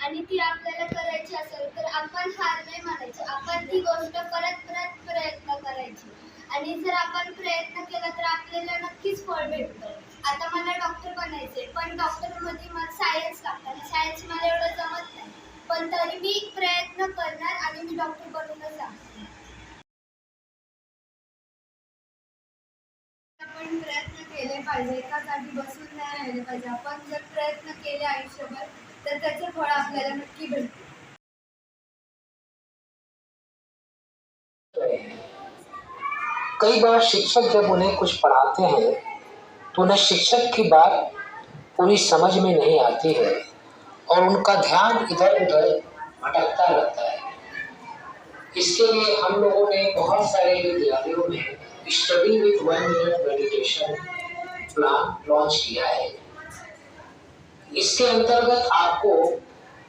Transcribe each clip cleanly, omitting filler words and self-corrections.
आणि ती आपल्याला करायची असेल तर आपण हार नाही मानायची. आपण ती गोष्ट परत परत प्रयत्न करायची आणि जर आपण प्रयत्न केला तर आपल्याला नक्कीच फळ भेटतं. आता मला डॉक्टर बनायचे, पण डॉक्टरमध्ये मला सायन्स लागतं आणि सायन्स मला एवढं जमत नाही, पण तरी मी प्रयत्न करणार आणि मी डॉक्टर बनूनच जाणार. आपण प्रयत्न केले पाहिजे, एका जागी बसून नाही राहिले पाहिजे. आपण जर प्रयत्न केले आयुष्यभर तर त्याचे फळ आपल्याला नक्की भेटते. कई बार शिक्षक जब उन्हें कुछ पढ़ाते हैं तो उन्हें शिक्षक की बात पूरी समझ में नहीं आती है और उनका ध्यान इधर उधर भटकता रहता है। इसके लिए हम लोगों ने बहुत सारे विद्यालयों में study with 1 minute meditation plan launch किया है। इसके अंतर्गत आपको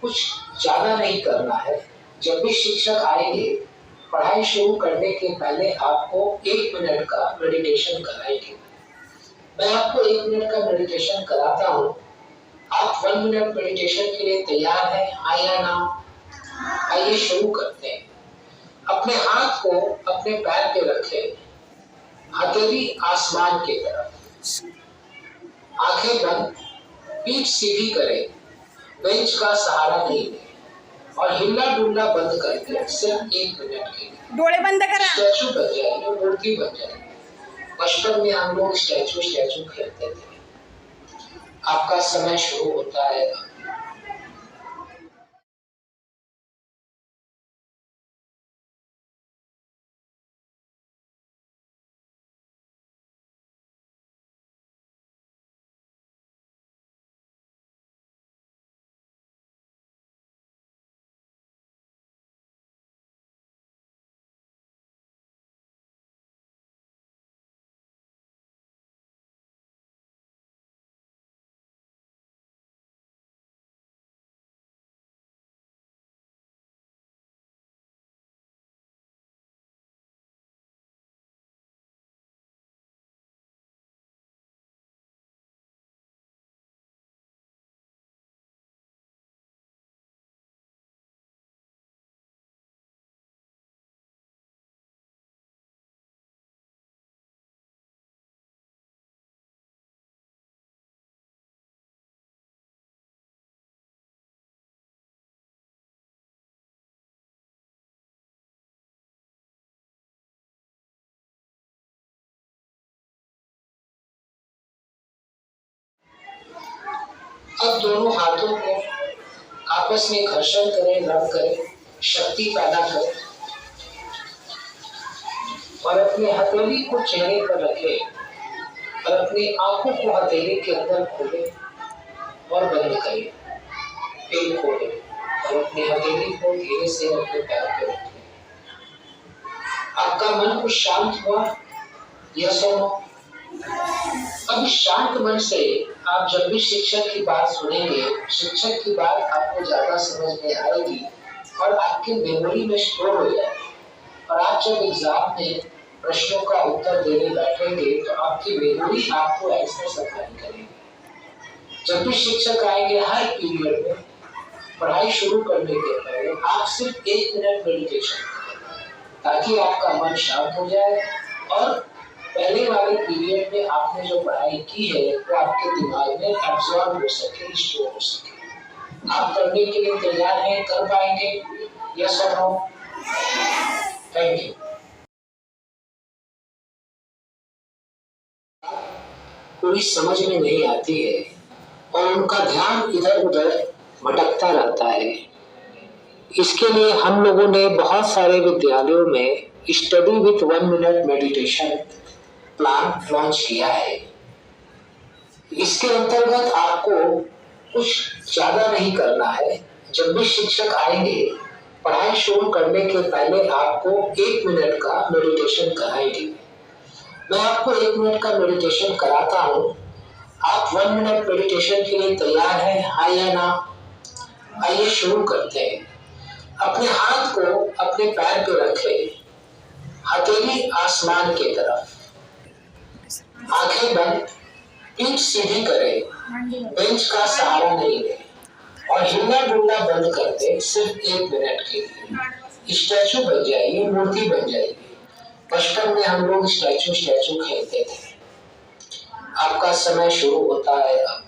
कुछ ज्यादा नहीं करना है। जब भी शिक्षक आएंगे पढ़ाई शुरू करने के पहले आपको 1 मिनट का मेडिटेशन कराएंगे। मैं आपको 1 मिनट का मेडिटेशन कराता हूँ। आप 1 मिनट मेडिटेशन के लिए तैयार हैं? हाँ या ना? आइए शुरू करते हैं। अपने हाथ को अपने पैर पे रखें, हथेली आसमान की तरफ, आंखें बंद, पीठ सीधी करें, बेंच का सहारा नहीं लें और हिलना डुलना बंद करके सिर्फ 1 मिनट के लिए डोळे बंद करा। स्टैचू बन जाएंगे, मूर्ति बन जाएंगे। बचपन में हम लोग स्टैचू खेलते थे। आपका समय शुरू होता है। अब दोनों हाथों को आपस में घर्षण करें, रब करें, शक्ति पैदा करें और अपने हथेली को चेहरे पर रखें और अपनी आंखों को हथेली के अंदर खोलें और बंद करें। फिर खोलें और अपनी हथेली को धीरे से अपने पैर पे रखें। आपका मन कुछ शांत हुआ? यस और नो? अब इस शांत मन से आप जब भी शिक्षक की बात सुनेंगे, शिक्षक की बात आपको ज्यादा समझ में आएगी और आपके मेमोरी में स्टोर हो जाएगी और आप जब एग्जाम में प्रश्नों का उत्तर देने बैठेंगे तो आपकी मेमोरी आपको ऐसे सप्लाई करेगी। जब भी शिक्षक आएंगे हर पीरियड में पढ़ाई शुरू करने के पहले आप सिर्फ 1 मिनट मेडिटेशन करें ताकि आपका मन शांत हो जाए और पहले वाले पीरियड में आपने जो पढ़ाई की है वो आपके दिमाग में एब्जॉर्ब हो सके, स्टोर हो सके। आप करने के लिए तैयार हैं? कर पाएंगे? यस और नो? Thank you. पूरी समझ में नहीं आती है और उनका ध्यान इधर उधर भटकता रहता है। इसके लिए हम लोगों ने बहुत सारे विद्यालयों में study with 1 minute meditation plan launch किया है। इसके अंतर्गत आपको कुछ ज्यादा नहीं करना है। जब भी शिक्षक आएंगे पढ़ाई शुरू करने के पहले आपको 1 मिनट का मेडिटेशन कराएंगे। मैं आपको 1 मिनट का मेडिटेशन कराता हूँ। आप 1 मिनट मेडिटेशन के लिए तैयार हैं? हाँ या ना? आइए शुरू करते हैं। अपने हाथ को अपने पैर पे रखें, हथेली आसमान की तरफ, आंखें बंद, पीठ सीधी करें, बेंच का सहारा नहीं लें और हिलना डुलना बंद कर दे सिर्फ 1 मिनट के लिए। स्टैचू बन जाइए, मूर्ति बन जाइए। बचपन में हम लोग स्टैचू स्टैचू खेलते थे। आपका समय शुरू होता है अब।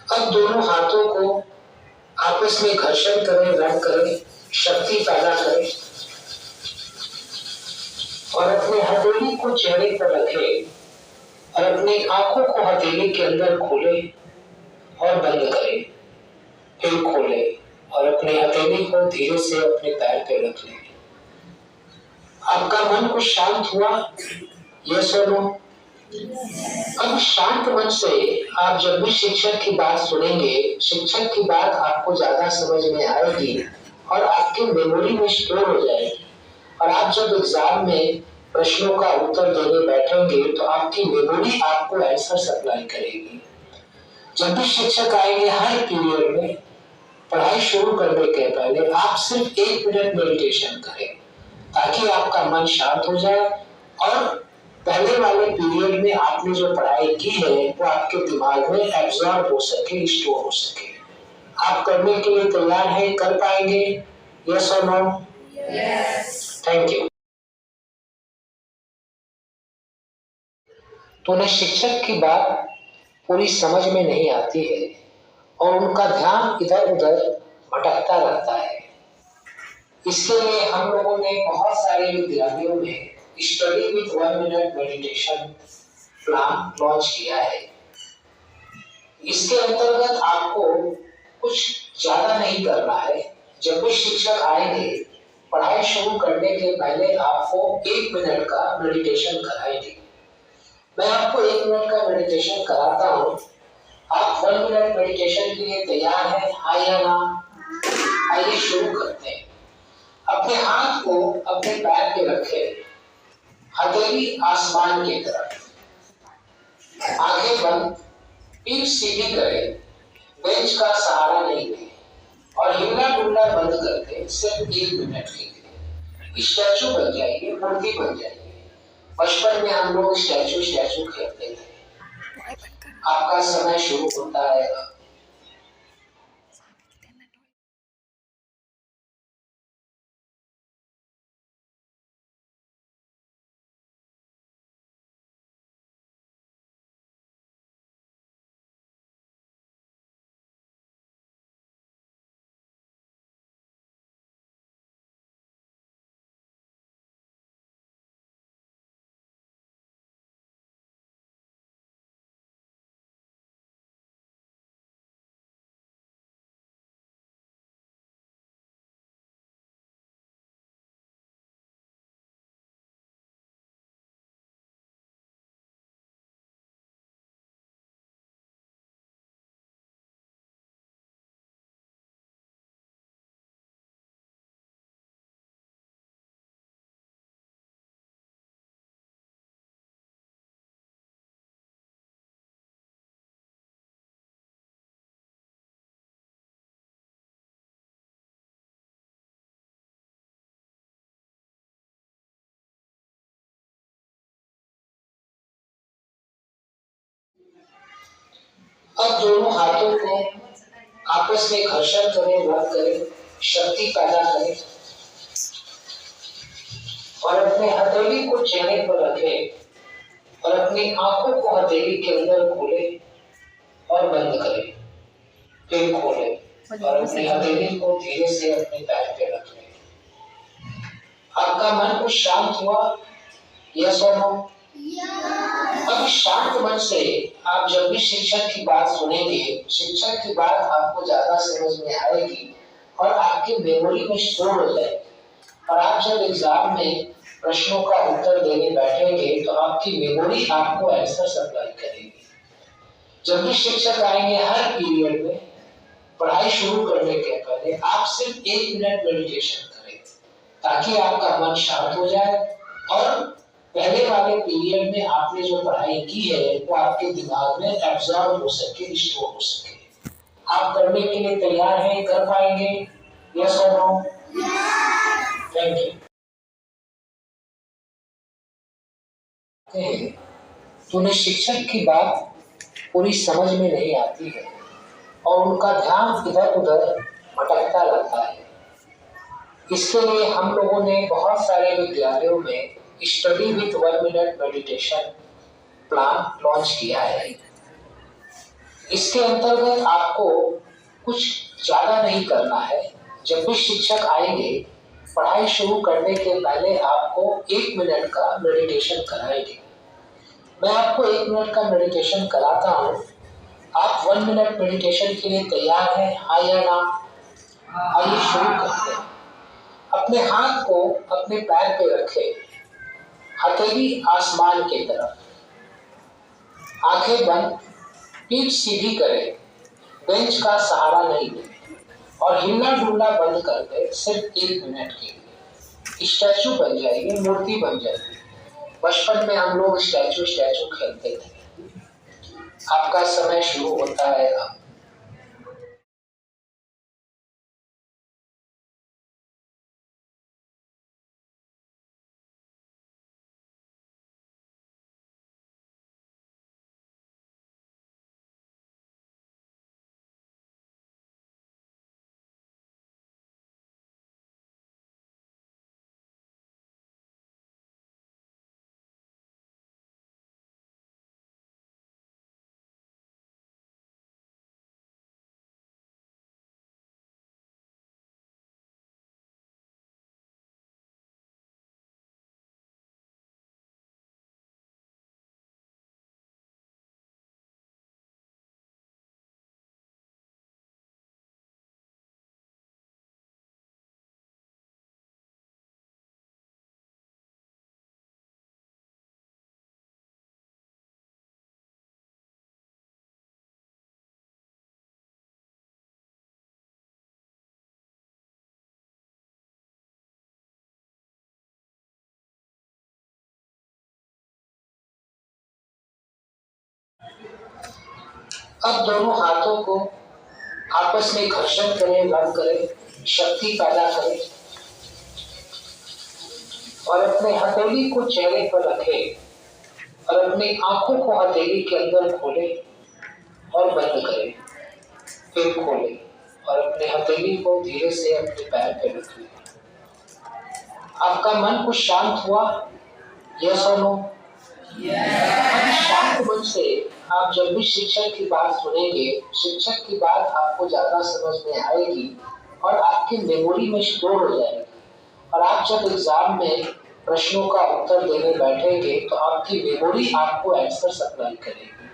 अब दोनों हाथों को आपस में घर्षण करें, रब करें, शक्ति पैदा करें और अपने हथेली को चेहरे पर रखें और अपनी आंखों को हथेली के अंदर खोले और बंद करें, फिर खोले और अपने हथेली को धीरे से अपने पैर पे रख लें। आपका मन कुछ शांत हुआ? यस और नो? अब शांत मन से आप जब भी शिक्षक की बात सुनेंगे, शिक्षक की बात आपको ज्यादा समझ में आएगी और आपकी मेमोरी में स्टोर हो जाएगी। और आप जब एग्जाम में प्रश्नों का उत्तर देने बैठेंगे तो आपकी मेमोरी आपको आंसर सप्लाई करेगी। जब भी शिक्षक आएंगे हर पीरियड में, पढ़ाई शुरू करने के पहले आप सिर्फ 1 मिनट मेडिटेशन करें ताकि आपका मन शांत हो जाए और पहले वाले पीरियड में आपने जो पढ़ाई की है वो आपके दिमाग में एब्जॉर्ब हो सके, स्टोर हो सके। आप करने के लिए तैयार हैं? कर पाएंगे? यस और नो? यस। Thank you. तो उन्हें शिक्षक की बात पूरी समझ में नहीं आती है और उनका ध्यान इधर उधर भटकता रहता है। इसके लिए हम लोगों ने बहुत सारे विद्यालयों में study with 1 minute meditation plan launch किया है। इसके अंतर्गत आपको कुछ ज्यादा नहीं करना है। जब भी शिक्षक आएंगे पढ़ाई शुरू करने के पहले आपको 1 मिनट का मेडिटेशन कराएंगे। मैं आपको 1 मिनट का मेडिटेशन कराता हूँ। आप 1 मिनट मेडिटेशन के लिए तैयार हैं? हाँ या ना? आइए शुरू करते हैं। अपने हाथ को अपने पैर पे रखें, हथेली आसमान की तरफ, आंखें बंद, पीठ सीधी करें, बेंच का सहारा नहीं लें और हिलना डुलना बंद करके सिर्फ 1 मिनट के लिए स्टैचू बन जाइए, मूर्ति बन जाइए। बचपन में हम लोग स्टैचू स्टैचू खेलते थे। आपका समय शुरू होता है अब। अब दोनों हाथों को आपस में घर्षण करें, रब करें शक्ति पैदा करें और अपने हथेली को चेहरे पर रखें और अपनी आंखों को हथेली के अंदर खोले और बंद करें, फिर खोले और अपनी हथेली को धीरे से अपने पैर पे रखें। आपका मन कुछ शांत हुआ? यस और नो? अब शांत मन से आप जब भी शिक्षक की बात सुनेंगे, शिक्षक की बात आपको ज्यादा समझ में आएगी और आपकी मेमोरी में स्टोर हो जाएगी। और आप जब एग्जाम में प्रश्नों का उत्तर देने बैठेंगे तो आपकी मेमोरी आपको आंसर सप्लाई करेगी। जब भी शिक्षक आएंगे हर पीरियड में, पढ़ाई शुरू करने के पहले आप सिर्फ 1 मिनट मेडिटेशन करें ताकि आपका मन शांत हो जाए और पहले वाले पीरियड में आपने जो पढ़ाई की है वो आपके दिमाग में एब्जॉर्ब हो सके, स्टोर हो सके। आप करने के लिए तैयार हैं? कर पाएंगे? यस और नो? Thank you. तो उन्हें शिक्षक की बात पूरी समझ में नहीं आती है और उनका ध्यान इधर उधर भटकता रहता है। इसके लिए हम लोगों ने बहुत सारे विद्यालयों में study with 1 minute meditation plan launch किया है। इसके अंतर्गत आपको कुछ ज्यादा नहीं करना है। जब भी शिक्षक आएंगे, पढ़ाई शुरू करने के पहले आपको 1 मिनट का मेडिटेशन कराएंगे। मैं आपको 1 मिनट का मेडिटेशन कराता हूँ। आप 1 मिनट मेडिटेशन के लिए तैयार हैं? हाँ या ना? आइए शुरू करते हैं। अपने हाथ को अपने पैर पे रखें, हथेली आसमान की तरफ, आंखें बंद, पीठ सीधी करें, बेंच का सहारा नहीं लें और हिलना डुलना बंद कर दें सिर्फ 1 मिनट के लिए। स्टैचू बन जाएगी, मूर्ति बन जाएगी। बचपन में हम लोग स्टैचू खेलते थे। आपका समय शुरू होता है अब। अब दोनों हाथों को आपस में घर्षण करें, रब करें, शक्ति पैदा करें और अपने हथेली को चेहरे पर रखें और अपनी आंखों को हथेली के अंदर खोलें और बंद करें, फिर खोलें और अपने हथेली को धीरे से अपने पैर पे रखें। आपका मन कुछ शांत हुआ? यस और नो? अब शांत मन से आप जब भी शिक्षक की बात सुनेंगे, शिक्षक की बात आपको ज्यादा समझ में आएगी और आपकी मेमोरी में स्टोर हो जाएगी। और आप जब एग्जाम में प्रश्नों का उत्तर देने बैठेंगे तो आपकी मेमोरी आपको आंसर सप्लाई करेगी।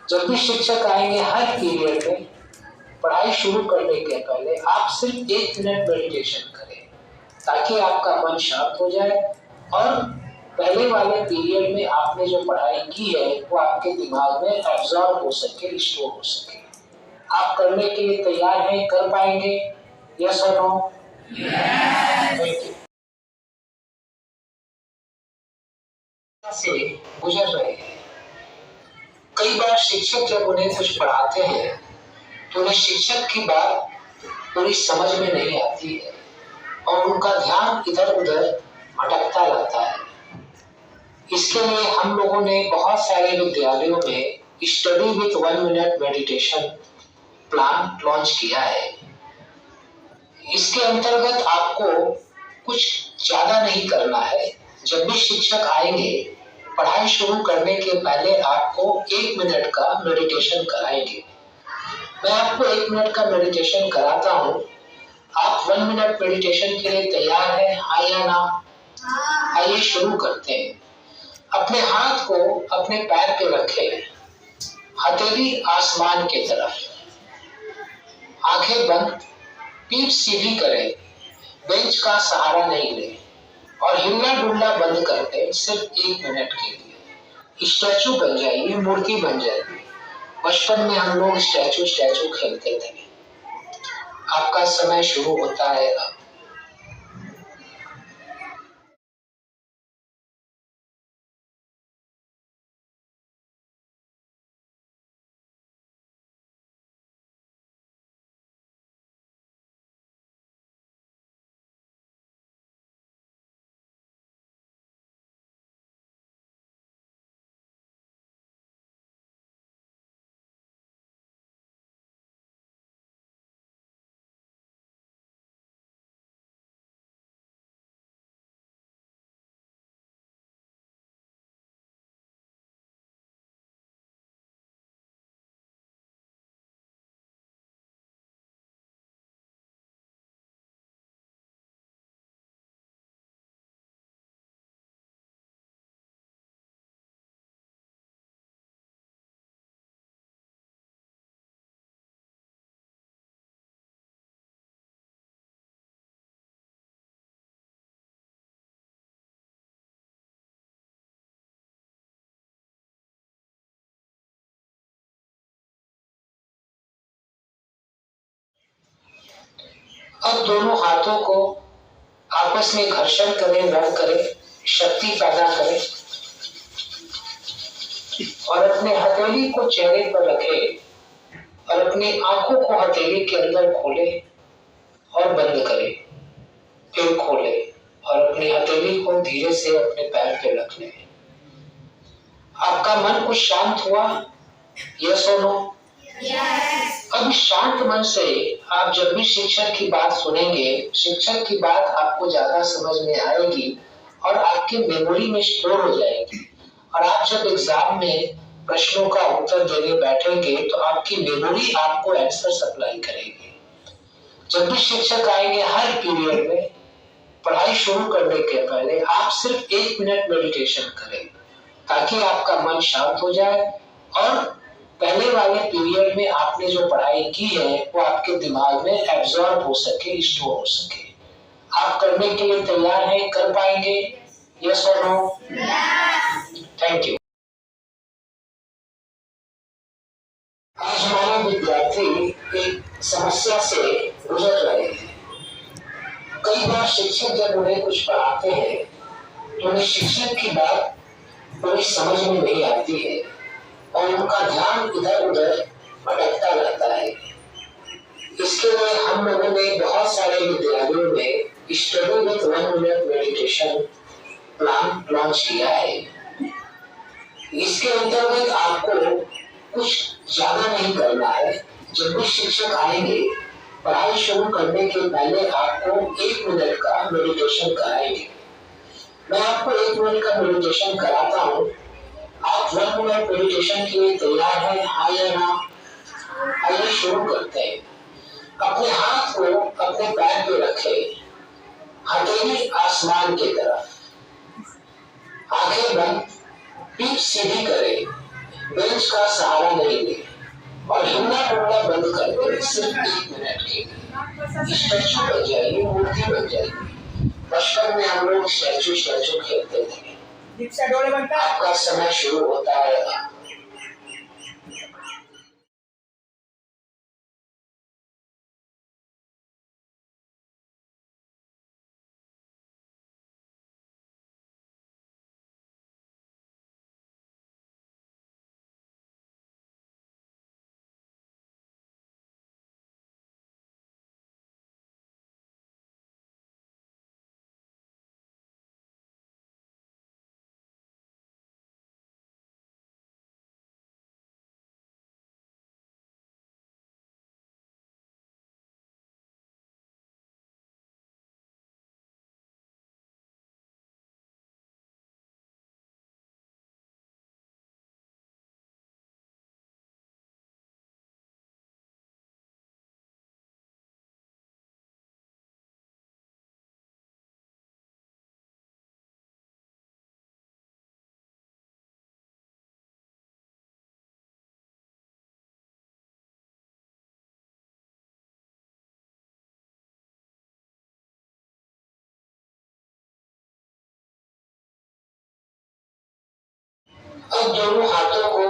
जब भी शिक्षक आएंगे हर पीरियड में, पढ़ाई शुरू करने के पहले आप सिर्फ 1 मिनट मेडिटेशन करें ताकि आपका मन शांत हो जाए और पहले वाले पीरियड में आपने जो पढ़ाई की है वो आपके दिमाग में एब्जॉर्ब हो सके, स्टोर हो सके। आप करने के लिए तैयार हैं? कर पाएंगे? यस और नो? Thank you. से गुजर रहे हैं। कई बार शिक्षक जब उन्हें कुछ पढ़ाते हैं तो उन्हें शिक्षक की बात पूरी समझ में नहीं आती है और उनका ध्यान इधर उधर भटकता रहता है। इसके लिए हम लोगों ने बहुत सारे विद्यालयों में study with 1 minute meditation plan launch किया है। इसके अंतर्गत आपको कुछ ज्यादा नहीं करना है। जब भी शिक्षक आएंगे पढ़ाई शुरू करने के पहले आपको 1 मिनट का मेडिटेशन कराएंगे। मैं आपको 1 मिनट का मेडिटेशन कराता हूँ। आप 1 मिनट मेडिटेशन के लिए तैयार हैं, हाँ या ना? आइए शुरू करते हैं। अपने हाथ को अपने पैर पे रखें, हथेली आसमान की तरफ, आंखें बंद, पीठ सीधी करें, बेंच का सहारा नहीं लें और हिलना डुलना बंद कर दें सिर्फ 1 मिनट के लिए। स्टैचू बन जाइए, मूर्ति बन जाइए। बचपन में हम लोग स्टैचू स्टैचू खेलते थे। आपका समय शुरू होता है अब। अब दोनों हाथों को आपस में घर्षण करें, रब करें, शक्ति पैदा करें और अपने हथेली को चेहरे पर रखें और अपनी आंखों को हथेली के अंदर खोलें और बंद करें, फिर खोलें और अपनी हथेली को धीरे से अपने पैर पे रख लें। आपका मन कुछ शांत हुआ? यस और नो? अब शांत मन से आप जब भी शिक्षक की बात सुनेंगे, शिक्षक की बात आपको ज्यादा समझ में आएगी और आपके मेमोरी में स्टोर हो जाएगी। और आप जब एग्जाम में प्रश्नों का उत्तर देने बैठेंगे तो आपकी मेमोरी आपको आंसर सप्लाई करेगी। जब भी शिक्षक आएंगे हर पीरियड में पढ़ाई शुरू करने के पहले आप सिर्फ 1 मिनट मेडिटेशन करें ताकि आपका मन शांत हो जाए और पहले वाले पीरियड में आपने जो पढ़ाई की है वो आपके दिमाग में एब्जॉर्ब हो सके, स्टोर हो सके। आप करने के लिए तैयार हैं? कर पाएंगे? यस और नो? Thank you. आज हमारे विद्यार्थी एक समस्या से गुजर रहे हैं। कई बार शिक्षक जब उन्हें कुछ पढ़ाते हैं तो उन्हें शिक्षक की बात पूरी समझ में नहीं आती है और उनका ध्यान इधर उधर भटकता रहता है। इसके लिए हम लोगों ने बहुत सारे विद्यालयों में study with 1 minute meditation plan launch किया है। इसके अंतर्गत आपको कुछ ज्यादा नहीं करना है। जब भी शिक्षक आएंगे पढ़ाई शुरू करने के पहले आपको 1 मिनट का मेडिटेशन कराएंगे। मैं आपको 1 मिनट का मेडिटेशन कराता हूँ। आप 1 मिनट मेडिटेशन के लिए तैयार हैं, हाँ या ना? आइए शुरू करते हैं। अपने हाथ को अपने पैर पे रखें, हथेली आसमान की तरफ, आंखें बंद, पीठ सीधी करें, बेंच का सहारा नहीं लें और हिलना डुलना बंद कर दें सिर्फ 1 मिनट के लिए। स्टैचू बन जाइए, मूर्ति बन जाइए। बचपन में हम लोग स्टैचू स्टैचू खेलते थे। आपका समय शुरू होता है। अब दोनों हाथों को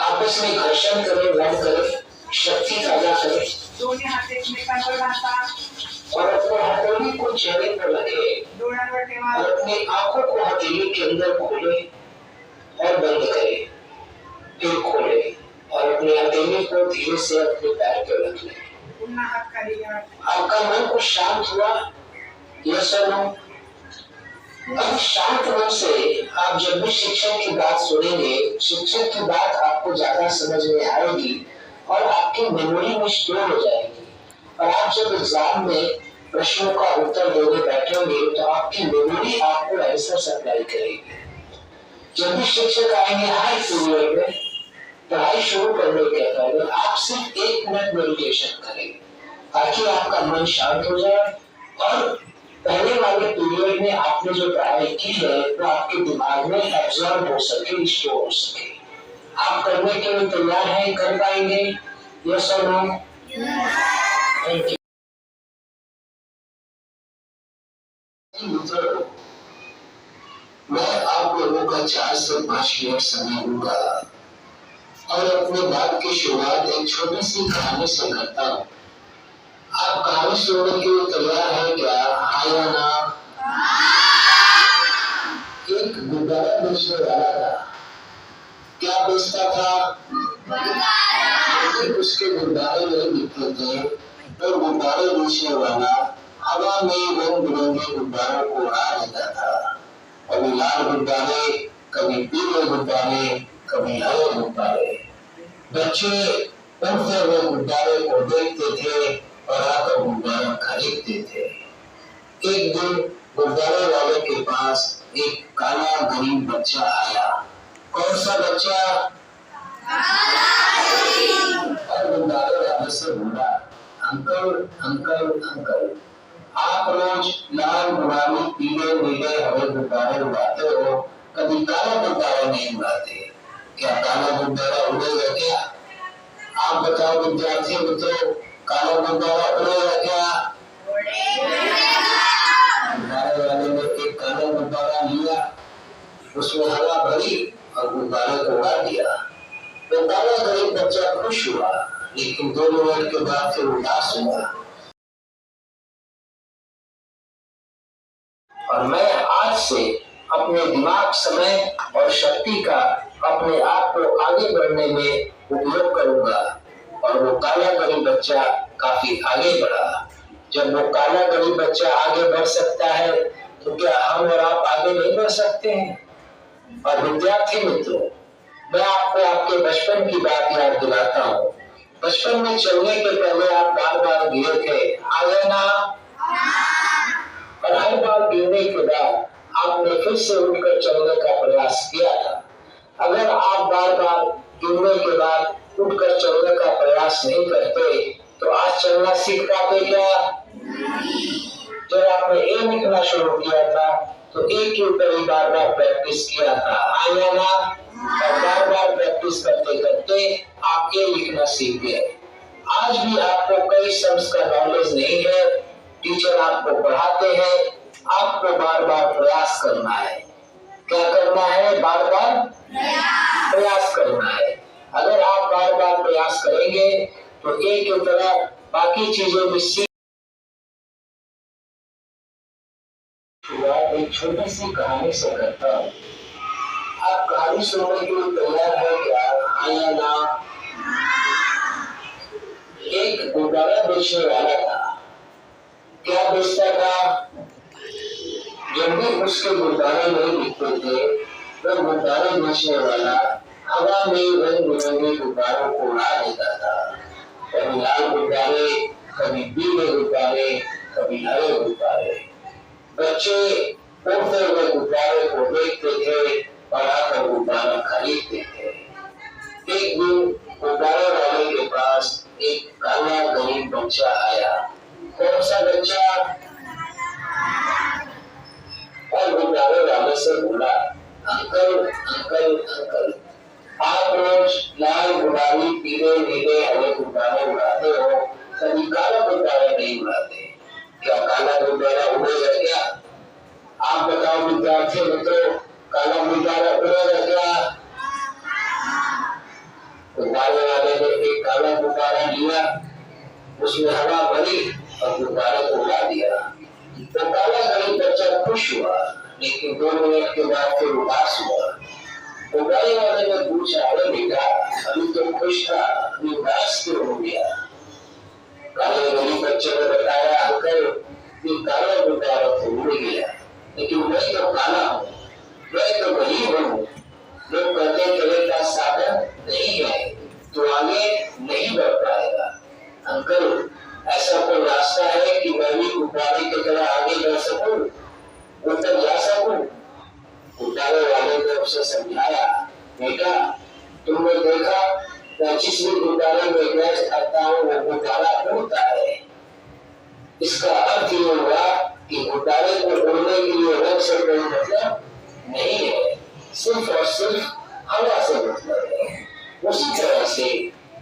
आपस में घर्षण करें, बल करें, शक्ति पैदा करें। दोन्ही हात एकमेकांवर घासा और अपने हथेली को चेहरे पर रखे डोळ्यांवर ठेवा और अपनी आंखों को हथेली के अंदर खोले और बंद करें, फिर खोले और अपनी हथेली को धीरे से अपने पैर पर रख लें। पुन्हा हात खाली घ्या आपका मन को शांत हुआ? यस और नो? अब शांत मन से आप जब भी शिक्षक की बात सुनेंगे, शिक्षक की बात आपको ज्यादा समझ में आएगी और आपकी मेमोरी में स्टोर हो जाएगी। और आप जब एग्जाम में प्रश्नों का उत्तर देने बैठेंगे तो आपकी मेमोरी आपको आंसर सप्लाई करेगी। जब भी शिक्षक आएंगे हाई पीरियड में पढ़ाई शुरू करने के पहले आप सिर्फ 1 मिनट मेडिटेशन करें ताकि आपका मन शांत हो जाए और पहले वाले पीरियड में आपने जो पढ़ाई की है वो आपके दिमाग में एब्जॉर्ब हो सके, स्टोर हो सके। आप करने के लिए तैयार हैं? कर पाएंगे? यस और नो? Thank you. मित्रों, मैं आप लोगों का 4 से 5 मिनट समय दूंगा और अपने बात की शुरुआत एक छोटी सी कहानी से करता हूँ। आप कहानी सुनने के लिए तैयार हैं क्या? हाँ या ना? एक गुब्बारा बेचने वाला था। क्या बेचता था? उसके गुब्बारे नहीं बिकते थे तो गुब्बारे बेचने वाला हवा में रंग बिरंगे गुब्बारों को उड़ा देता था। कभी लाल गुब्बारे, कभी पीले गुब्बारे, कभी हरे गुब्बारे। बच्चे उड़ते हुए गुब्बारे को देखते थे और आकर गुब्बारा खरीदते थे। एक दिन गुब्बारे वाले के पास एक काला गरीब बच्चा आया। कौन सा बच्चा? और गुब्बारे वाले से बोला, अंकल अंकल अंकल, आप रोज लाल, गुलाबी, पीले, नीले, हरे गुब्बारे उड़ाते हो, कभी काला गुब्बारा नहीं उड़ाते। क्या काला गुब्बारा उड़ेगा क्या? आप बताओ विद्यार्थी मित्रों, काला गुब्बारा उड़ेगा क्या? गुब्बारे वाले ने एक काला गुब्बारा लिया, उसमें हवा भरी और गुब्बारे को उड़ा दिया। तो काला गरीब बच्चा खुश हुआ, लेकिन 2 मिनट के बाद फिर उदास हुआ। और मैं आज से अपने दिमाग, समय और शक्ति का अपने आप को आगे बढ़ने में उपयोग करूंगा। और वो काला गरीब बच्चा काफी आगे बढ़ा। जब वो काला गरीब बच्चा आगे बढ़ सकता है तो क्या हम और आप आगे नहीं बढ़ सकते हैं? और विद्यार्थी मित्रों, मैं आपको आपके बचपन की बात याद दिलाता हूँ। बचपन में चलने के पहले आप बार बार गिरे थे, आगे ना? और हर बार गिरने के बाद आपने फिर से उठकर चलने का प्रयास किया था। अगर आप बार बार गिरने के बाद उठकर चलने का प्रयास नहीं करते तो आज चलना सीख पाते क्या? जब आपने ए लिखना शुरू किया था तो ए के ऊपर ही बार बार प्रैक्टिस किया था, आया ना? और बार बार प्रैक्टिस करते करते आप ए लिखना सीख गए। आज भी आपको कई शब्द का नॉलेज नहीं है, टीचर आपको पढ़ाते हैं, आपको बार बार प्रयास करना है। क्या करना है? बार बार प्रयास करना है। अगर आप बार बार प्रयास करेंगे तो एक की तरह बाकी चीजों में सीख। शुरुआत एक छोटी सी कहानी से करता हूँ। आप कहानी सुनने के लिए तैयार है क्या? हाँ या ना? एक गुब्बारा बेचने वाला था। क्या बेचता था? जब भी उसके गुब्बारे नहीं बिकते थे तो गुब्बारे बेचने वाला हवा में रंग बिरंगे गुब्बारों को उड़ा देता था। कभी लाल गुब्बारे, कभी पीले गुब्बारे, कभी हरे गुब्बारे। बच्चे उड़ते हुए गुब्बारे को देखते थे और आकर गुब्बारा खरीदते थे। एक दिन गुब्बारे वाले के पास एक काला गरीब बच्चा आया। कौन सा बच्चा? और गुब्बारे वाले से बोला, अंकल अंकल अंकल, आप रोज लाल, गुलाबी, पीले, नीले, हरे गुब्बारे उड़ाते हो, कभी काला गुब्बारा नहीं उड़ाते। क्या काला गुब्बारा उड़ेगा क्या? आप बताओ विद्यार्थी मित्रों, काला गुब्बारा उड़ेगा क्या? उसमें हवा भरी और गुब्बारे को उड़ा दिया। तो काला गरीब बच्चा खुश हुआ, लेकिन 2 मिनट के बाद फिर उदास हुआ। तो गाड़ी वाले ने पूछा, अरे बेटा, अभी तो खुश था, अभी उदास क्यों हो गया? काले गरीब बच्चे ने बताया, अंकल ये काला गुब्बारा तो उड़ गया, लेकिन मैं तो काला हूँ, मैं तो गरीब हूँ। लोग कहते चले का साधन नहीं है तो आगे नहीं बढ़ पाएगा। अंकल ऐसा कोई रास्ता है कि मैं भी गुब्बारे की तरह आगे बढ़ सकूं, ऊपर जा सकूं? गुब्बारे वाले ने उसे समझाया, बेटा तुमने देखा मैं जिस भी गुब्बारे में गैस करता हूँ वो गुब्बारा उड़ता है। इसका अर्थ ये हुआ कि गुब्बारे को उड़ने के लिए रंग से कोई मतलब नहीं है, सिर्फ और सिर्फ हवा से मतलब है। उसी तरह से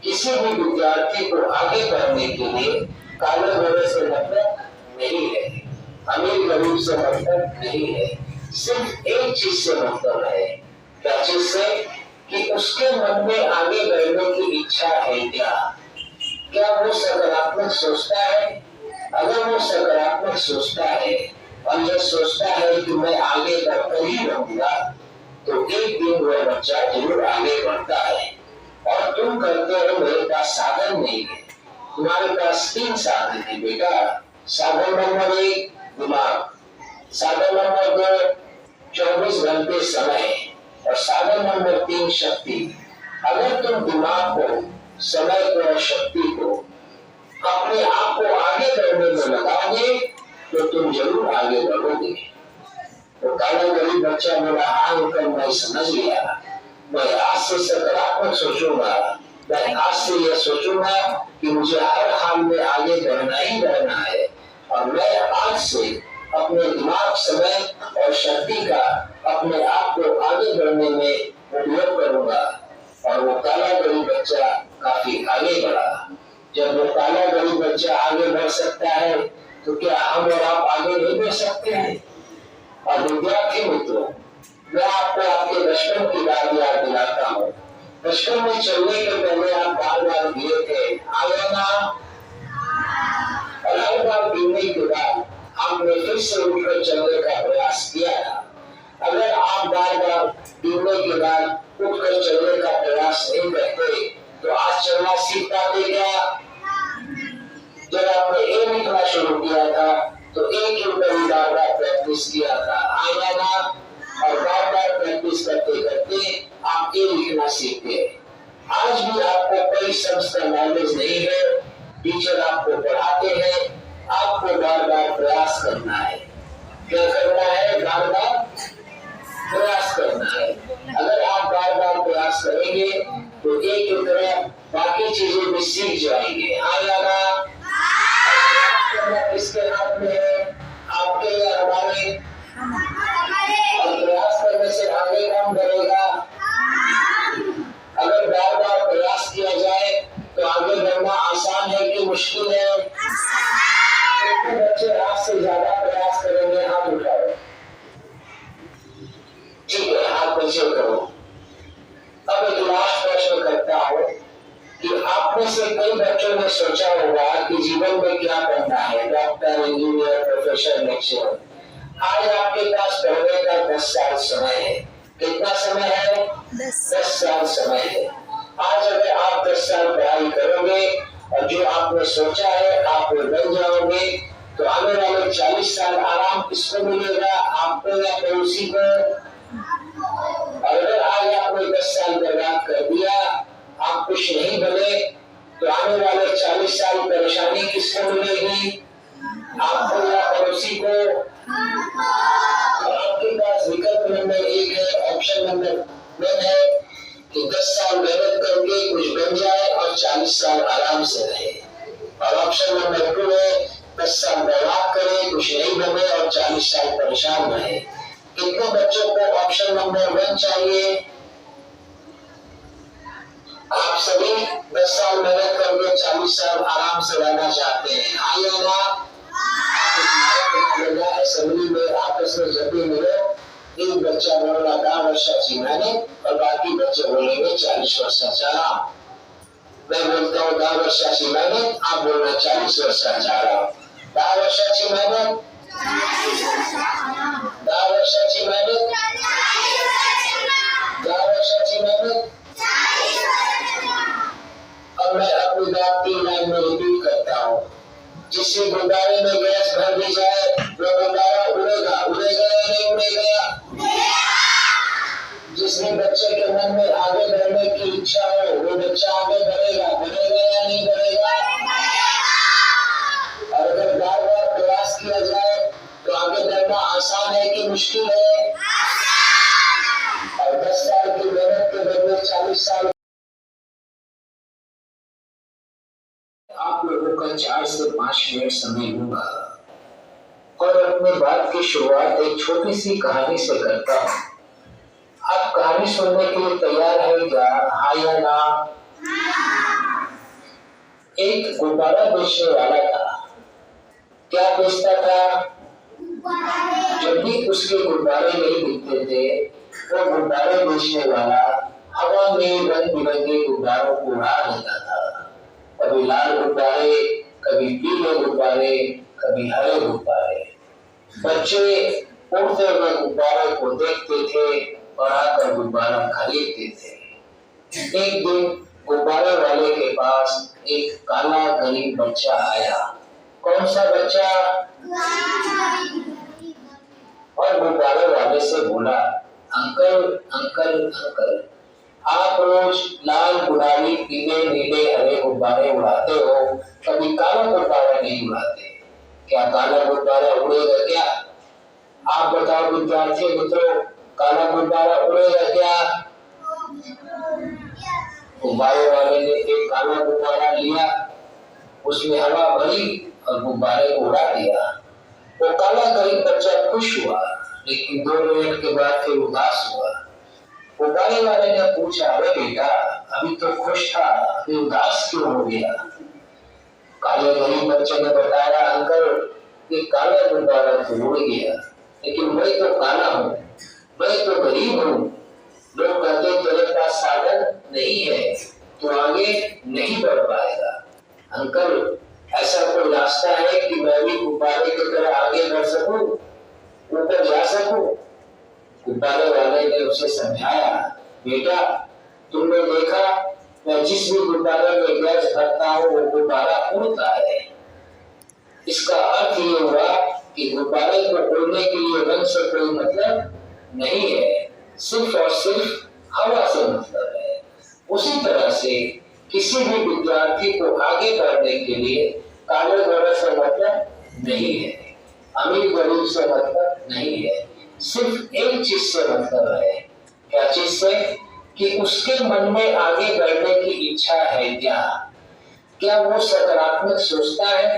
किसी भी विद्यार्थी को आगे बढ़ने के लिए काले गोरे से मतलब नहीं है, अमीर गरीब से मतलब नहीं है, सिर्फ एक चीज से मतलब है। क्या चीज से? कि उसके मन में आगे बढ़ने की इच्छा है क्या वो सकारात्मक सोचता है? अगर वो सकारात्मक सोचता है और ये सोचता है कि मैं आगे बढ़कर ही रहूंगा, तो एक दिन वह बच्चा जरूर आगे बढ़ता है। और तुम कहते हो मेरे पास साधन नहीं है। तुम्हारे पास 3 साधन है बेटा। साधन नंबर 1 दिमाग, साधन नंबर 2 24 घंटे समय और साधन नंबर 3 शक्ति। अगर तुम दिमाग को, समय को और शक्ति को अपने आप को आगे बढ़ने में लगाओगे तो तुम जरूर आगे बढ़ोगे। तो काला गरीब बच्चा बोला, हाँ अंकल मैं समझ गया, मैं आज से सकारात्मक सोचूंगा। मैं आज से यह सोचूंगा कि मुझे हर हाल में आगे बढ़ना ही बढ़ना है और मैं आज से अपने दिमाग, समय और शक्ति का अपने आप को आगे बढ़ने में उपयोग करूंगा। और वो काला गरीब बच्चा काफी आगे बढ़ा। जब वो काला गरीब बच्चा आगे बढ़ सकता है तो क्या हम और आप आगे नहीं बढ़ सकते हैं? और विद्यार्थी मित्रों, मैं आपको आपके बचपन की बात याद दिलाता हूँ। बचपन में चलने के पहले आप बार बार गिरे थे, आया ना? और हर बार गिरने के बाद आपने फिर से उठकर चलने का प्रयास किया था। अगर आप बार बार गिरने के बाद उठकर चलने का प्रयास नहीं करते तो आज चलना सीख पाते क्या? जब आपने ए लिखना शुरू किया था तो एक ही बार बार प्रैक्टिस किया था, आया ना? और बार बार प्रैक्टिस करते करते आप ए लिखना सीख गए। आज भी आपको कोई शब्द का नॉलेज नहीं है, टीचर आपको पढ़ाते हैं, आपको बार बार प्रयास करना है। क्या करना है? बार बार प्रयास करना है। अगर आप बार बार प्रयास करेंगे तो एक की तरह बाकी चीजें भी सीख जाएंगे, आया ना? इसके हाथ में है, आपके या हमारे? और प्रयास करने से आगे कौन बढ़ेगा? अगर बार बार प्रयास किया जाए तो आगे बढ़ना आसान है कि मुश्किल है? तो बच्चे हाथ से ज्यादा प्रयास करेंगे, हाथ उठाओ। ठीक है, हाथ नीचे करो। अब एक लास्ट प्रश्न करता हूँ कि आप में से कई बच्चों ने सोचा होगा कि जीवन में क्या करना है, डॉक्टर, इंजीनियर, प्रोफेसर, लेक्चरर। आज आपके पास पढ़ने का 10 साल समय है। कितना समय है? 10 साल समय है। आज अगर आप 10 साल पढ़ाई करोगे और जो आपने सोचा है आप बन जाओगे तो आने वाले 40 साल आराम किसको मिलेगा? आपको या पड़ोसी को? और अगर आज आपने 10 साल बर्बाद कर दिया, आप कुछ नहीं बने, तो आने वाले 40 साल परेशानी किसको मिलेगी? आपको या पड़ोसी को? और आपके पास विकल्प नंबर 1 है, ऑप्शन नंबर 1 है कि 10 साल मेहनत करके कुछ बन जाए और 40 साल आराम से रहे। और ऑप्शन नंबर 2 है 10 साल बर्बाद करे, कुछ नहीं बने और 40 साल परेशान रहे। कितने बच्चों को ऑप्शन नंबर 1 चाहिए? आप सभी 10 साल मेहनत करके 40 साल आराम से रहना चाहते हैं, आइए ना? असेंबली में आपस में जब भी मिले, एक बच्चा बोलेगा 10 वर्षाची मेहनत और बाकी बच्चे बोलेंगे 40 वर्षाचा आराम। मैं बोलता हूँ 10 वर्षाची मेहनत, आप बोलना 40 वर्षाचा आराम. 10 वर्षाची मेहनत, 10 वर्षाची मेहनत, 10 वर्षाची मेहनत. अब मैं अपनी बात 3 लाइन में रिपीट करता हूँ. जिससे गुब्बारे में गैस भर दी जाए वो गुब्बारा उड़ेगा. उड़ेगा या नहीं उड़ेगा? जिसमें बच्चे के मन में आगे बढ़ने की इच्छा हो वो बच्चा आगे बढ़ेगा. बढ़ेगा या नहीं बढ़ेगा? और अगर बार बार प्रयास किया जाए तो आगे बढ़ना आसान है कि मुश्किल है? और 10 साल की मेहनत के बदले 40 साल. आप लोगों का 4 से 5 मिनट समय लूंगा और अपनी बात की शुरुआत एक छोटी सी कहानी से करता हूँ. आप कहानी सुनने के लिए तैयार है क्या? हाँ या ना? एक गुब्बारा बेचने वाला था. क्या बेचता था? जब भी उसके गुब्बारे नहीं बिकते थे वो गुब्बारे बेचने वाला हवा में रंग बिरंगे गुब्बारों को उड़ा देता था. कभी लाल गुब्बारे, कभी पीले गुब्बारे, कभी हरे गुब्बारे. बच्चे उड़ते हुए गुब्बारे को देखते थे और आकर गुब्बारा खरीदते थे. एक दिन गुब्बारे वाले के पास एक काला गरीब बच्चा आया. कौन सा बच्चा? और गुब्बारे वाले से बोला, अंकल अंकल अंकल, आप रोज लाल गुलाबी पीले नीले हरे गुब्बारे उड़ाते हो, कभी काला गुब्बारा नहीं उड़ाते. क्या काला गुब्बारा उड़ेगा क्या? आप बताओ विद्यार्थी मित्रों, काला गुब्बारा उड़ेगा क्या? गुब्बारे वाले ने एक काला गुब्बारा लिया, उसमें हवा भरी और गुब्बारे को उड़ा दिया. वो काला गरीब बच्चा खुश हुआ, लेकिन 2 मिनट के बाद फिर उदास हुआ. गुब्बारे वाले ने पूछा, अरे बेटा, अभी तो खुश था, अभी उदास क्यों हो गया? काले गरीब बच्चे ने बताया, अंकल ये काला गुब्बारा तो उड़ गया, लेकिन मैं तो काला हूँ, मैं तो गरीब हूँ. लोग कहते तेरे पास साधन नहीं है, तो आगे नहीं बढ़ पाएगा. अंकल ऐसा कोई रास्ता है कि मैं भी गुब्बारे की तरह आगे बढ़ सकूं, ऊपर जा सकूं? गुब्बारे वाले ने उसे समझाया, बेटा तुमने देखा मैं जिस भी गुब्बारे में गैस भरता हूँ वो गुब्बारा उड़ता है. इसका अर्थ ये हुआ कि गुब्बारे को उड़ने के लिए रंग से कोई मतलब नहीं है, सिर्फ और सिर्फ हवा से मतलब है. उसी तरह से किसी भी विद्यार्थी को आगे बढ़ने के लिए काले गोरे से मतलब नहीं है, अमीर गरीब से मतलब नहीं है. सिर्फ एक चीज से मतलब है. क्या चीज से? कि उसके मन में आगे बढ़ने की इच्छा है क्या? क्या वो सकारात्मक सोचता है?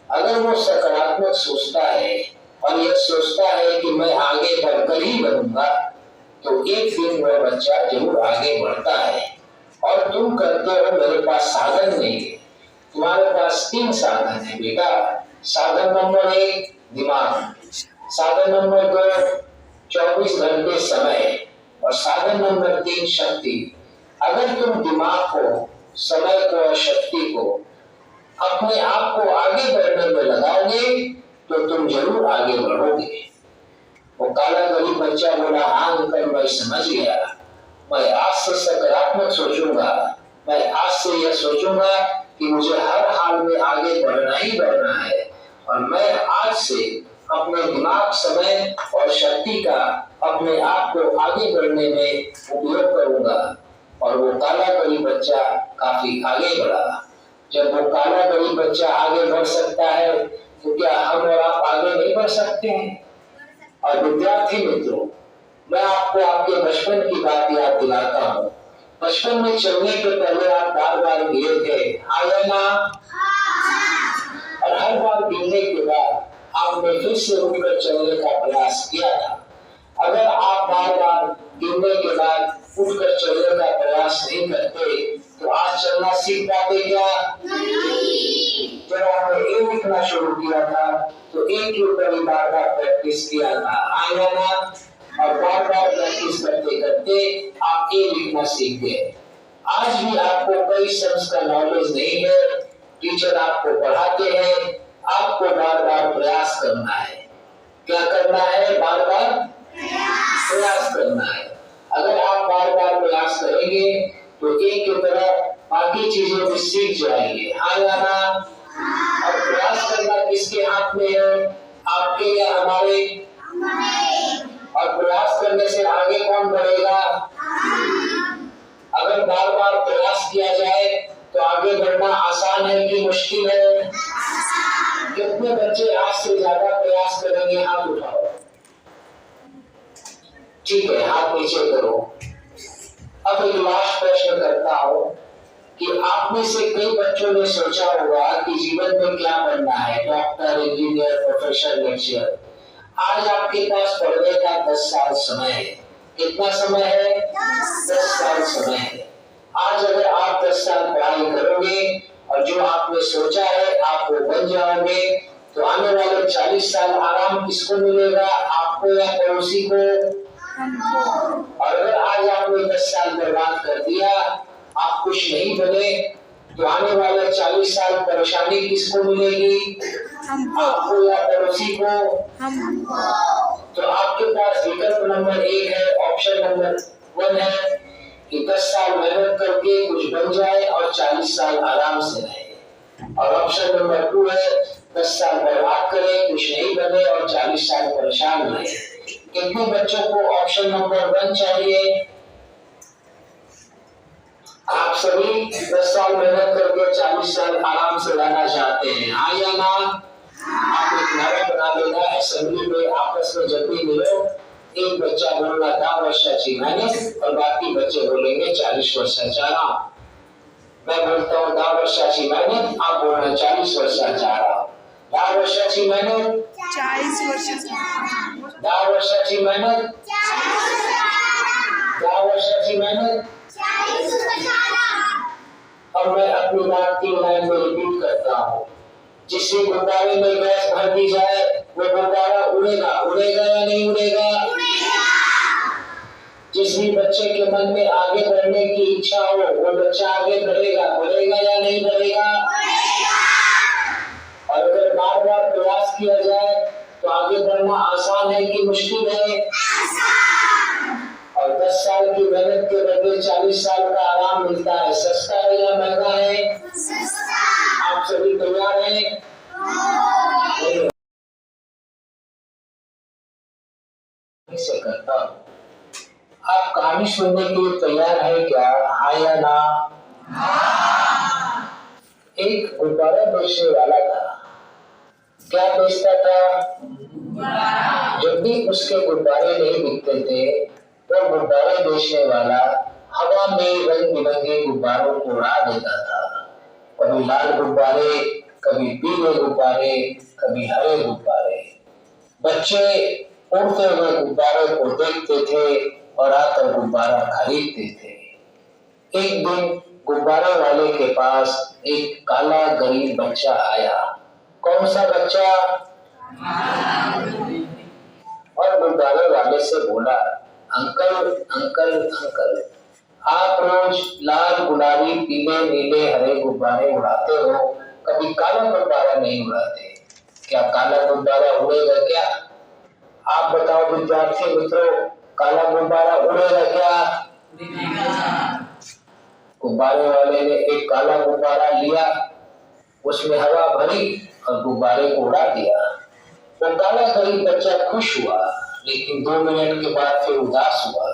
अगर वो सकारात्मक सोचता है और यह सोचता है कि मैं आगे बढ़कर ही बढ़ूंगा, तो एक दिन वह बच्चा जरूर आगे बढ़ता है. और तुम कहते हो मेरे पास साधन नहीं है. तुम्हारे पास 3 साधन है बेटा. साधन नंबर 1 दिमाग, साधन नंबर 2 24 घंटे समय और साधन नंबर 3 शक्ति. अगर तुम दिमाग को, समय को और शक्ति को अपने आप को आगे बढ़ने में लगाओगे तो तुम जरूर आगे बढ़ोगे. वो काला गरीब बच्चा बोला, हाँ अंकल मैं समझ गया, मैं आज से सकारात्मक सोचूंगा. मैं आज से यह सोचूंगा कि मुझे हर हाल में आगे बढ़ना ही बढ़ना है और मैं आज से अपने दिमाग, समय और शक्ति का अपने आप को आगे बढ़ने में उपयोग करूंगा. और वो काला गरीब बच्चा काफी आगे बढ़ा. जब वो काला गरीब बच्चा आगे बढ़ सकता है तो क्या हम और आप आगे नहीं बढ़ सकते हैं? और विद्यार्थी मित्रों, मैं आपको आपके बचपन की बात याद दिलाता हूँ. बचपन में चलने के पहले आप बार बार गिरे थे, हाँ या ना? और हर बार गिरने के बाद आपने फिर से उठकर चलने का प्रयास किया था. अगर आप बार बार गिरने के बाद उठकर चलने का प्रयास नहीं करते तो आज चलना सीख पाते क्या? नहीं. जब आपने ए लिखना शुरू किया था तो एक के ऊपर ही बार बार प्रैक्टिस किया था, आया ना? और बार बार प्रैक्टिस करते करते आप ए लिखना सीख गए. आज भी आपको कई सम्स का नॉलेज नहीं है, टीचर आपको पढ़ाते हैं, आपको बार बार प्रयास करना है। क्या करना है? बार बार प्रयास करना है। अगर आप बार बार प्रयास करेंगे तो एक की तरह बाकी चीजें भी सीख जाएंगे। हाँ या ना? और प्रयास करना किसके हाथ में है? आपके या हमारे? और प्रयास करने से आगे कौन बढ़ेगा? अगर बार बार प्रयास किया जाए तो आगे बढ़ना आसान है कि मुश्किल है? कितने बच्चे आज से ज्यादा प्रयास करेंगे? हाथ उठाओ। ठीक है, हाथ नीचे करो। अब एक लास्ट प्रश्न करता हूं कि आप में से कई बच्चों ने सोचा होगा कि जीवन में क्या बनना है, डॉक्टर, इंजीनियर, प्रोफेसर, लेक्चरर। आज आपके पास पढ़ने का 10 साल समय है। कितना समय है? 10 साल समय है। आज अगर आप 10 साल पढ़ाई करोगे और जो आपने सोचा है आप वो बन जाओगे, तो आने वाले 40 साल आराम किसको मिलेगा? आपको या पड़ोसी को? और अगर आज आपने 10 साल बर्बाद कर दिया, आप कुछ नहीं बने, तो आने वाले 40 साल परेशानी किसको मिलेगी? आपको या पड़ोसी को? तो आपके पास विकल्प नंबर 1 है, ऑप्शन नंबर 1 है कि 10 साल मेहनत करके कुछ बन जाए और 40 साल आराम से रहे। और ऑप्शन नंबर 2 है 10 साल बर्बाद करें, कुछ नहीं बने और 40 साल परेशान रहे। कितने बच्चों को ऑप्शन नंबर 1 चाहिए? आप सभी 10 साल मेहनत करके 40 साल आराम से रहना चाहते हैं, हाँ या ना? आप एक नारा बना देना असेंबली में, आपस में जब भी मिलो एक बच्चा बोलना 10 वर्षाची मेहनत और बाकी बच्चे बोलेंगे 40 वर्षाचा आराम। मैं बोलता हूँ 10 वर्षाची मेहनत, आप बोलना 40 वर्षाचा आराम। 10 वर्षाची मेहनत, 40 वर्षाचा 10 वर्षाची मेहनत, 10 वर्षाची मेहनत। अब मैं अपनी बात 3 लाइन में रिपीट करता हूँ। जिस भी गुब्बारे में गैस भर दी जाए वो गुब्बारा उड़ेगा, उड़ेगा या नहीं उड़ेगा? जिस भी बच्चे के मन में आगे बढ़ने की इच्छा हो वो बच्चा आगे बढ़ेगा, बढ़ेगा या नहीं बढ़ेगा? और अगर बार बार प्रयास किया जाए तो आगे बढ़ना आसान है कि मुश्किल है? और 10 साल की मेहनत के बदले 40 साल का आराम मिलता है, सस्ता है या महंगा है? आप सभी तैयार हैं? से करता हूं। आप कहानी सुनने के लिए तैयार है क्या? हाँ या ना? एक गुब्बारा बेचने वाला था। क्या बेचता था? जब भी उसके गुब्बारे नहीं बिकते थे तो गुब्बारे बेचने वाला हवा में रंग बिरंगे गुब्बारों को उड़ा देता था। कभी लाल गुब्बारे, कभी पीले गुब्बारे, कभी हरे गुब्बारे। बच्चे उड़ते हुए गुब्बारे को देखते थे और आकर गुब्बारा खरीदते थे। एक दिन गुब्बारे वाले के पास एक काला गरीब बच्चा आया। कौन सा बच्चा? और गुब्बारे वाले से बोला, अंकल अंकल अंकल, आप रोज लाल, गुलाबी, पीले, नीले, हरे गुब्बारे उड़ाते हो, कभी काला गुब्बारा नहीं उड़ाते। क्या काला गुब्बारा उड़ेगा क्या? आप बताओ विद्यार्थी मित्रों, काला गुब्बारा उड़ेगा क्या? गुब्बारे वाले ने एक काला गुब्बारा लिया, उसमें हवा भरी और गुब्बारे को उड़ा दिया। वो काला गरीब बच्चा खुश हुआ, लेकिन 2 मिनट के बाद फिर उदास हुआ।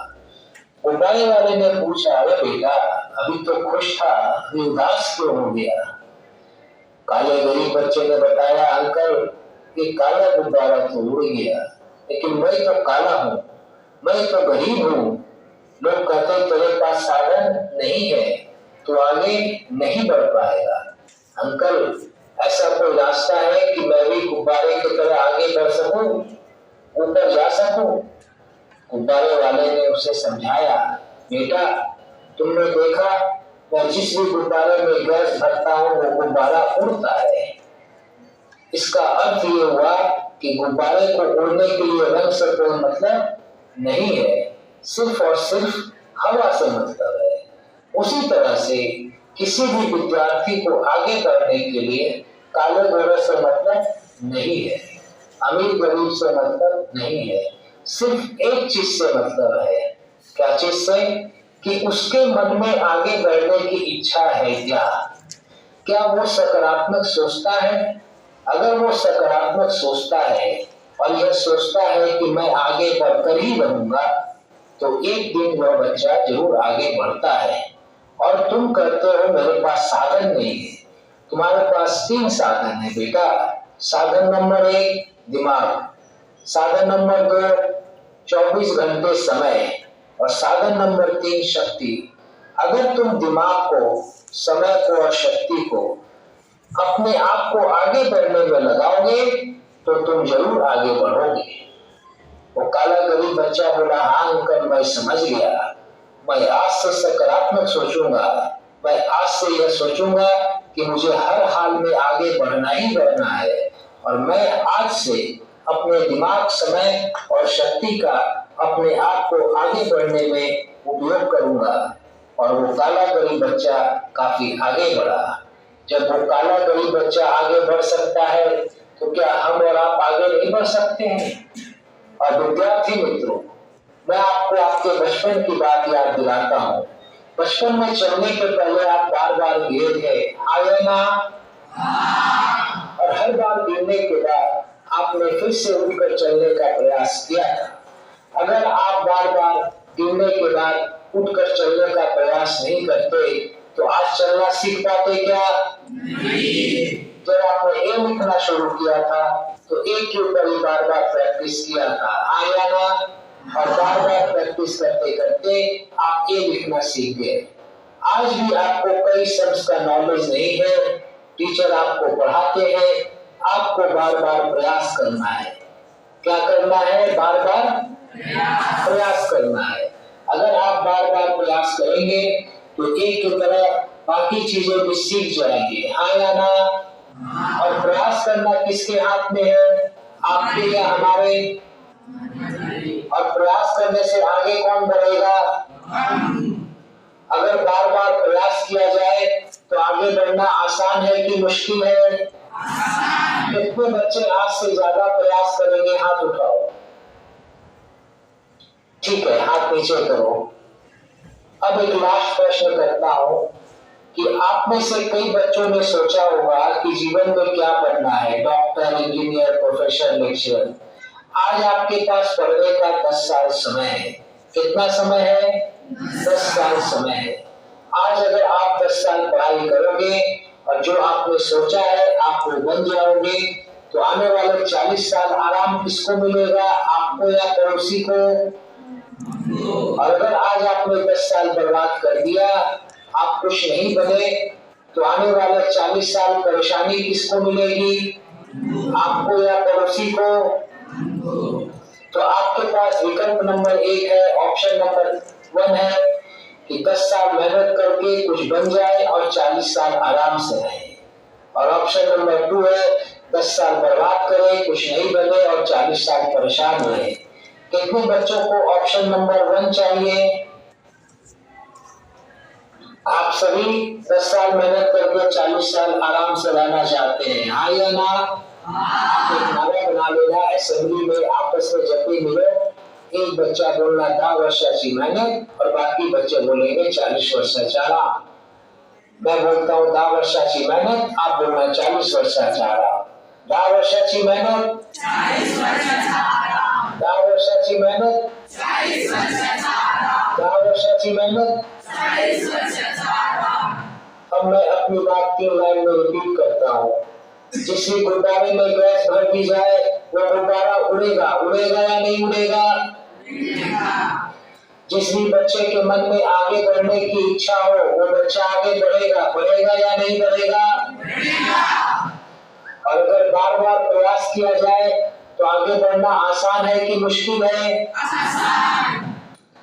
गुब्बारे वाले ने पूछा, अरे बेटा, अभी तो खुश था, अभी उदास क्यों हो गया? काले गरीब बच्चे ने बताया, अंकल ये काला गुब्बारा तो उड़ गया, लेकिन मैं तो काला हूँ, मैं तो गरीब हूँ। लोग कहते तेरे पास साधन नहीं है, तो आगे नहीं बढ़ पाएगा। अंकल ऐसा कोई रास्ता है कि मैं भी गुब्बारे की तरह आगे बढ़ सकूं, ऊपर जा सकूं? गुब्बारे वाले ने उसे समझाया, बेटा तुमने देखा मैं जिस भी गुब्बारे में गैस भरता हूँ वो गुब्बारा उड़ता है। इसका अर्थ ये हुआ कि गुब्बारे को उड़ने के लिए रंग से कोई मतलब नहीं है, सिर्फ और सिर्फ हवा से मतलब है। उसी तरह से किसी भी विद्यार्थी को आगे बढ़ने के लिए काले गोरे से मतलब नहीं है, अमीर गरीब से मतलब नहीं है, सिर्फ एक चीज से मतलब है। क्या चीज से? कि उसके मन में आगे बढ़ने की इच्छा है क्या वो सकारात्मक सोचता है? अगर वो सकारात्मक सोचता है और यह सोचता है कि मैं आगे बढ़कर ही रहूंगा, तो एक दिन वह बच्चा जरूर आगे बढ़ता है। और तुम कहते हो मेरे पास साधन नहीं है। तुम्हारे पास 3 साधन है बेटा। साधन नंबर 1 दिमाग, साधन नंबर 2 24 घंटे समय, और साधन नंबर 3 शक्ति। अगर तुम दिमाग को, समय को और शक्ति को अपने आप को आगे बढ़ने में लगाओगे तो तुम जरूर आगे बढ़ोगे। वो काला गरीब बच्चा बोला, हाँ अंकल मैं समझ गया, मैं आज से सकारात्मक सोचूंगा, मैं आज से यह सोचूंगा कि मुझे हर हाल में आगे बढ़ना ही बढ़ना है, और मैं आज से अपने दिमाग, समय और शक्ति का अपने आप को आगे बढ़ने में उपयोग करूंगा। और वो काला गरीब बच्चा काफी आगे बढ़ा। जब वो काला गरीब बच्चा आगे बढ़ सकता है तो क्या हम और आप आगे नहीं बढ़ सकते हैं? और विद्यार्थी मित्रों, मैं आपको आपके बचपन की बात याद दिलाता हूँ। बचपन में चलने के पहले आप बार बार गिरे थे, आए ना? और हर बार गिरने के बाद आपने फिर से उठकर चलने का प्रयास किया था। अगर आप बार बार गिरने के बाद उठकर चलने का प्रयास नहीं करते तो आज चलना सीख पाते क्या? नहीं। जब आपने ए लिखना शुरू किया था तो एक के ऊपर ही बार बार प्रैक्टिस किया था, आया ना? और बार बार प्रैक्टिस करते करते आप ए लिखना सीख गए। आज भी आपको कई शब्द का नॉलेज नहीं है, टीचर आपको पढ़ाते हैं, आपको बार बार प्रयास करना है। क्या करना है? बार बार प्रयास करना है। अगर आप बार बार प्रयास करेंगे तो एक की तरह बाकी चीजें भी सीख जाएंगे, हाँ या ना? और प्रयास करना किसके हाथ में है? आपके या हमारे? और प्रयास करने से आगे कौन बढ़ेगा? अगर बार बार प्रयास किया जाए तो आगे बढ़ना आसान है कि मुश्किल है? कितने बच्चे आज से ज्यादा प्रयास करेंगे? हाथ उठाओ। ठीक है, हाथ नीचे करो। अब एक लास्ट प्रश्न करता हूं कि आप में से कई बच्चों ने सोचा होगा कि जीवन में क्या बनना है, डॉक्टर, इंजीनियर, प्रोफेसर, लेक्चरर। आज आपके पास पढ़ने का 10 साल समय है। कितना समय है? 10 साल समय है। आज अगर आप 10 साल पढ़ाई करोगे और जो आपने सोचा है आप वो बन जाओगे, तो आने वाले 40 साल आराम किसको मिलेगा? आपको या पड़ोसी को? और अगर आज आपने 10 साल बर्बाद कर दिया, आप कुछ नहीं बने, तो आने वाले 40 साल परेशानी किसको मिलेगी? आपको या पड़ोसी को? तो आपके पास विकल्प नंबर 1 है, ऑप्शन नंबर 1 है कि 10 साल मेहनत करके कुछ बन जाए और 40 साल आराम से रहे। और ऑप्शन नंबर 2 है 10 साल बर्बाद करे, कुछ नहीं बने और 40 साल परेशान रहे। कितने बच्चों को ऑप्शन नंबर 1 चाहिए? आप सभी 10 साल मेहनत करके 40 साल आराम से रहना चाहते हैं, हाँ या ना? एक नारा बना लेना असेंबली में, आपस में जब भी मिलो एक बच्चा बोलना 10 वर्षाची मेहनत और बाकी बच्चे बोलेंगे 40 वर्षाचा आराम। मैं बोलता हूँ 10 वर्षाची मेहनत, आप बोलना 40 वर्षाचा आराम। 10 वर्षाची मेहनत, 40 वर्षाचा आराम। 10 वर्षाची मेहनत, 40 वर्षाचा आराम। 10 वर्षाची मेहनत, 40 वर्षाचा आराम। अब मैं अपनी बात 3 लाइन में रिपीट करता हूँ। जिस भी गुब्बारे में गैस भर दी जाए वो गुब्बारा उड़ेगा, उड़ेगा या नहीं उड़ेगा? जिस भी बच्चे के मन में आगे बढ़ने की इच्छा हो वो बच्चा आगे बढ़ेगा, बढ़ेगा या नहीं बढ़ेगा? और अगर बार बार प्रयास किया जाए तो आगे बढ़ना आसान है कि मुश्किल है? आसान।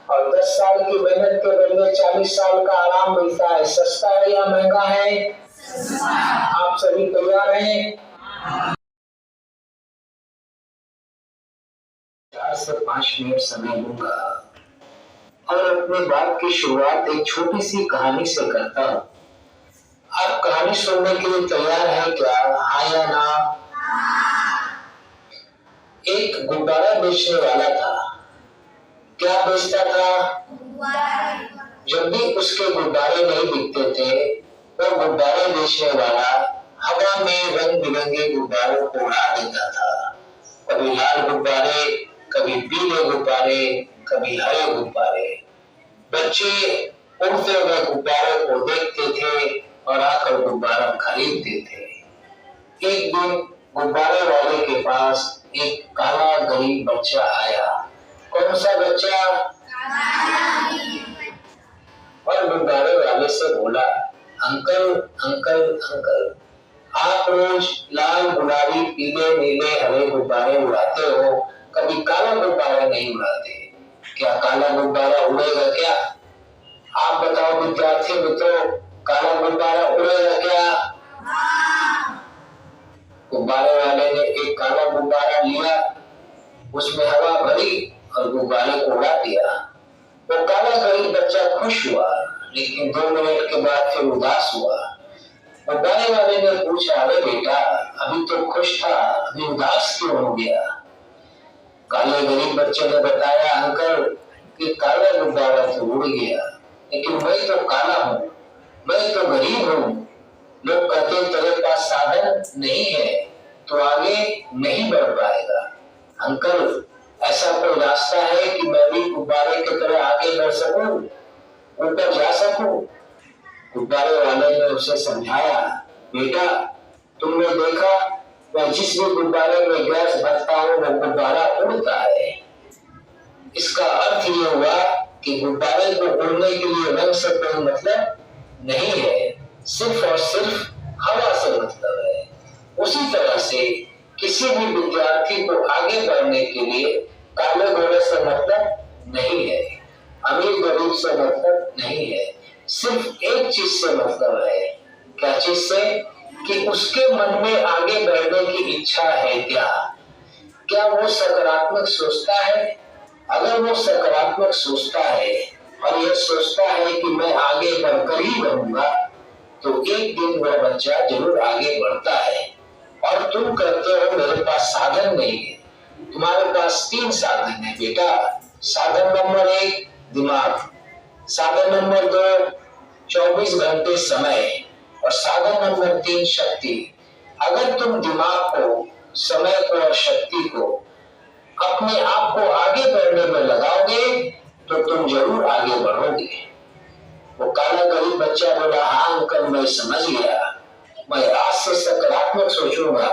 और 10 साल की मेहनत के बदले 40 साल का आराम मिलता है, सस्ता है या महंगा है? आप सभी तैयार हैं? 4 से 5 मिनट समय दूंगा। और अपनी बात की शुरुआत एक छोटी सी कहानी से करता हूँ। आप कहानी सुनने के लिए तैयार है क्या? हाँ या ना? एक गुब्बारा बेचने वाला था। क्या बेचता था? जब भी उसके गुब्बारे नहीं बिकते थे, वो गुब्बारे बेचने वाला हवा में रंग बिरंगे गुब्बारों को उड़ा देता था। कभी लाल गुब्बारे, कभी पीले गुब्बारे, कभी हरे गुब्बारे। बच्चे उड़ते हुए गुब्बारों को देखते थे और आकर गुब्बारा खरीदते थे। एक दिन गुब्बारे वाले के पास एक काला गरीब बच्चा आया। कौन सा बच्चा? और गुब्बारे वाले से बोला, अंकल अंकल अंकल, आप रोज लाल गुलाबी पीले नीले हरे गुब्बारे उड़ाते हो, कभी काला गुब्बारा नहीं उड़ाते। क्या काला गुब्बारा उड़ेगा क्या? आप बताओ विद्यार्थी मित्रों, काला गुब्बारा उड़ेगा क्या? गुब्बारे वाले ने एक काला गुब्बारा लिया, उसमें हवा भरी और गुब्बारे को उड़ा दिया। वो काला गरीब बच्चा खुश हुआ, लेकिन 2 मिनट के बाद फिर उदास हुआ। गुब्बारे वाले ने पूछा, अरे बेटा, अभी तो खुश था, अभी उदास क्यों हो गया? काले गरीब बच्चे ने बताया, अंकल, कि काला गुब्बारा तो उड़ गया, लेकिन मैं तो काला हूँ, मैं तो गरीब हूँ। लोग कहते तेरे पास साधन नहीं है तो आगे नहीं बढ़ पाएगा। अंकल, ऐसा कोई रास्ता है कि मैं भी गुब्बारे की तरह आगे बढ़ सकूं, ऊपर जा सकूं? गुब्बारे वाले ने उसे समझाया, बेटा, तुमने देखा, मैं जिस भी गुब्बारे में गैस भरता हूँ वो गुब्बारा उड़ता है। इसका अर्थ ये हुआ कि गुब्बारे को उड़ने के लिए रंग से कोई मतलब नहीं है, सिर्फ और सिर्फ हवा से मतलब है। उसी तरह से किसी भी विद्यार्थी को आगे बढ़ने के लिए काले गोरे से मतलब नहीं है, अमीर गरीब से मतलब नहीं है, सिर्फ एक चीज से मतलब है। क्या चीज से? कि उसके मन में आगे बढ़ने की इच्छा है क्या? क्या वो सकारात्मक सोचता है? अगर वो सकारात्मक सोचता है और यह सोचता है कि मैं आगे बढ़कर ही रहूंगा, तो एक दिन वह बच्चा जरूर आगे बढ़ता है। और तुम कहते हो मेरे पास साधन नहीं है। तुम्हारे पास 3 साधन है बेटा। साधन नंबर 1 दिमाग, साधन नंबर 2 24 घंटे समय, और साधन नंबर 3 शक्ति। अगर तुम दिमाग को, समय को और शक्ति को अपने आप को आगे बढ़ने में लगाओगे तो तुम जरूर आगे बढ़ोगे। वो काला गरीब बच्चा बोला, हाँ अंकल, मैं समझ गया, मैं आज से सकारात्मक सोचूंगा।